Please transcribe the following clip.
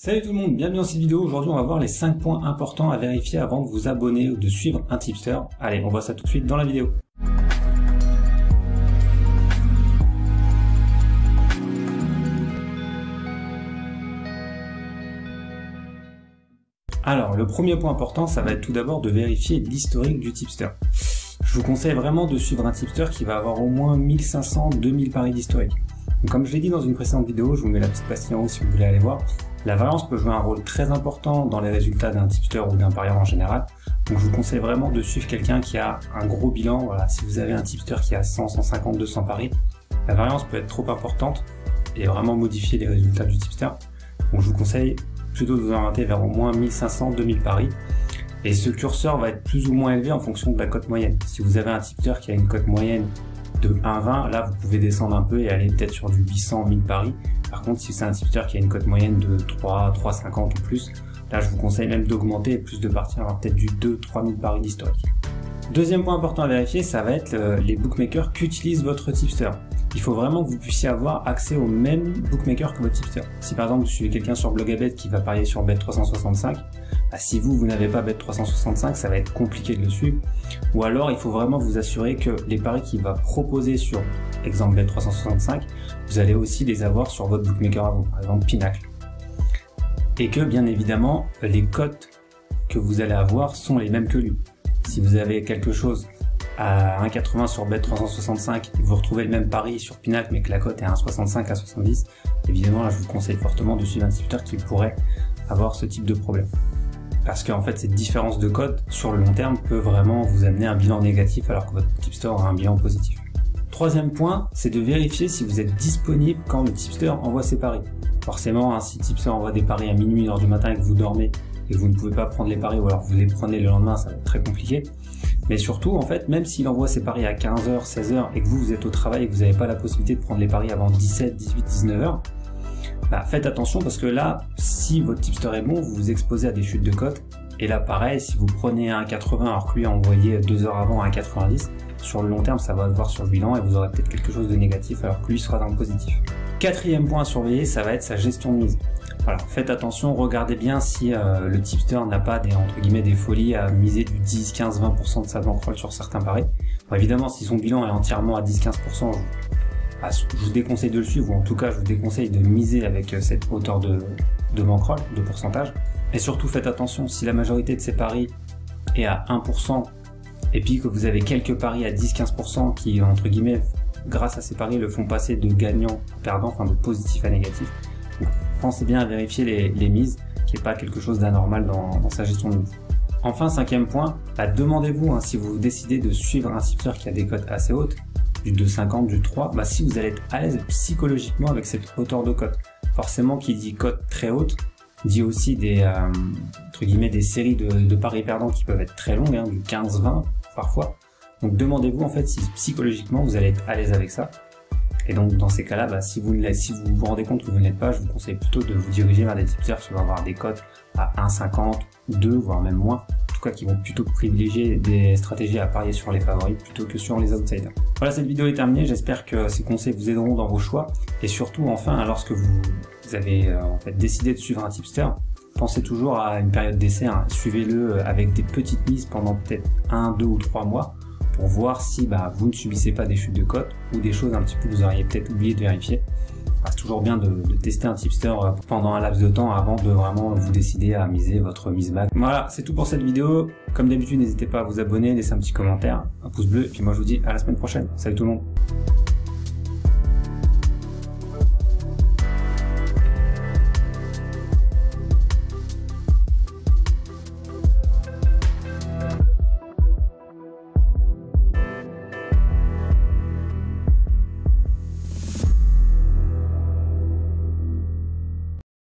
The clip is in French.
Salut tout le monde, bienvenue dans cette vidéo. Aujourd'hui on va voir les 5 points importants à vérifier avant de vous abonner ou de suivre un tipster. Allez, on voit ça tout de suite dans la vidéo. Alors, le premier point important, ça va être tout d'abord de vérifier l'historique du tipster. Je vous conseille vraiment de suivre un tipster qui va avoir au moins 1500-2000 paris d'historique. Comme je l'ai dit dans une précédente vidéo, je vous mets la petite pastille en haut si vous voulez aller voir, la variance peut jouer un rôle très important dans les résultats d'un tipster ou d'un parieur en général. Donc je vous conseille vraiment de suivre quelqu'un qui a un gros bilan. Voilà, si vous avez un tipster qui a 100, 150, 200 paris, la variance peut être trop importante et vraiment modifier les résultats du tipster. Donc je vous conseille plutôt de vous orienter vers au moins 1500, 2000 paris. Et ce curseur va être plus ou moins élevé en fonction de la cote moyenne. Si vous avez un tipster qui a une cote moyenne de 1,20, là vous pouvez descendre un peu et aller peut-être sur du 800, 1000 paris. Par contre, si c'est un tipster qui a une cote moyenne de 3, 3,50 ou plus, là je vous conseille même d'augmenter et plus de partir, avoir peut-être du 2, 3000 paris d'historique. Deuxième point important à vérifier, ça va être les bookmakers qu'utilise votre tipster. Il faut vraiment que vous puissiez avoir accès au même bookmaker que votre tipster. Si par exemple vous suivez quelqu'un sur Blogabet qui va parier sur Bet365, si vous n'avez pas Bet365, ça va être compliqué de le suivre. Ou alors il faut vraiment vous assurer que les paris qu'il va proposer sur exemple Bet365, vous allez aussi les avoir sur votre bookmaker à vous, par exemple Pinacle. Et que bien évidemment les cotes que vous allez avoir sont les mêmes que lui. Si vous avez quelque chose à 1,80 sur Bet365 et vous retrouvez le même pari sur Pinacle mais que la cote est à 1,65 à 70, évidemment là je vous conseille fortement de suivre un tipster qui pourrait avoir ce type de problème. Parce qu'en fait cette différence de cote sur le long terme peut vraiment vous amener un bilan négatif alors que votre tipster aura un bilan positif. Troisième point, c'est de vérifier si vous êtes disponible quand le tipster envoie ses paris. Forcément, si le tipster envoie des paris à minuit, 1h du matin et que vous dormez et que vous ne pouvez pas prendre les paris ou alors vous les prenez le lendemain, ça va être très compliqué. Mais surtout, en fait, même s'il envoie ses paris à 15h, 16h et que vous êtes au travail et que vous n'avez pas la possibilité de prendre les paris avant 17, 18, 19h, faites attention parce que là, si votre tipster est bon, vous vous exposez à des chutes de cote. Et là, pareil, si vous prenez un 80 alors que lui a envoyé 2 heures avant un 90, sur le long terme, ça va se voir sur le bilan et vous aurez peut-être quelque chose de négatif alors que lui sera dans le positif. Quatrième point à surveiller, ça va être sa gestion de mise. Voilà, faites attention, regardez bien si le tipster n'a pas entre guillemets des folies à miser du 10, 15, 20% de sa bankroll sur certains paris. Bon, évidemment, si son bilan est entièrement à 10-15%, je vous déconseille de le suivre, ou en tout cas je vous déconseille de miser avec cette hauteur de bankroll, de pourcentage. Et surtout faites attention, si la majorité de ces paris est à 1%, et puis que vous avez quelques paris à 10-15% qui, entre guillemets, grâce à ces paris, le font passer de gagnant à perdant, enfin de positif à négatif. Donc, pensez bien à vérifier les mises, qu'il n'y ait pas quelque chose d'anormal dans sa gestion de mise. Enfin, cinquième point, demandez-vous si vous décidez de suivre un tipster qui a des cotes assez hautes, du 2,50, du 3, si vous allez être à l'aise psychologiquement avec cette hauteur de cote. Forcément, qui dit cote très haute, dit aussi des, entre guillemets, des séries de paris perdants qui peuvent être très longues, du 15-20 parfois. Donc demandez-vous en fait si psychologiquement vous allez être à l'aise avec ça. Et donc dans ces cas-là, si vous vous rendez compte que vous ne l'êtes pas, je vous conseille plutôt de vous diriger vers des tipsters qui vont avoir des cotes à 1,50, 2, voire même moins. En tout cas, qui vont plutôt privilégier des stratégies à parier sur les favoris plutôt que sur les outsiders. Voilà, cette vidéo est terminée. J'espère que ces conseils vous aideront dans vos choix. Et surtout, enfin, lorsque vous avez en fait décidé de suivre un tipster, pensez toujours à une période d'essai. Suivez-le avec des petites mises pendant peut-être 1, 2 ou 3 mois pour voir si vous ne subissez pas des chutes de cote ou des choses un petit peu que vous auriez peut-être oublié de vérifier. C'est toujours bien de tester un tipster pendant un laps de temps avant de vraiment vous décider à miser votre mise back. Voilà, c'est tout pour cette vidéo. Comme d'habitude, n'hésitez pas à vous abonner, laisser un petit commentaire, un pouce bleu, et puis moi je vous dis à la semaine prochaine. Salut tout le monde!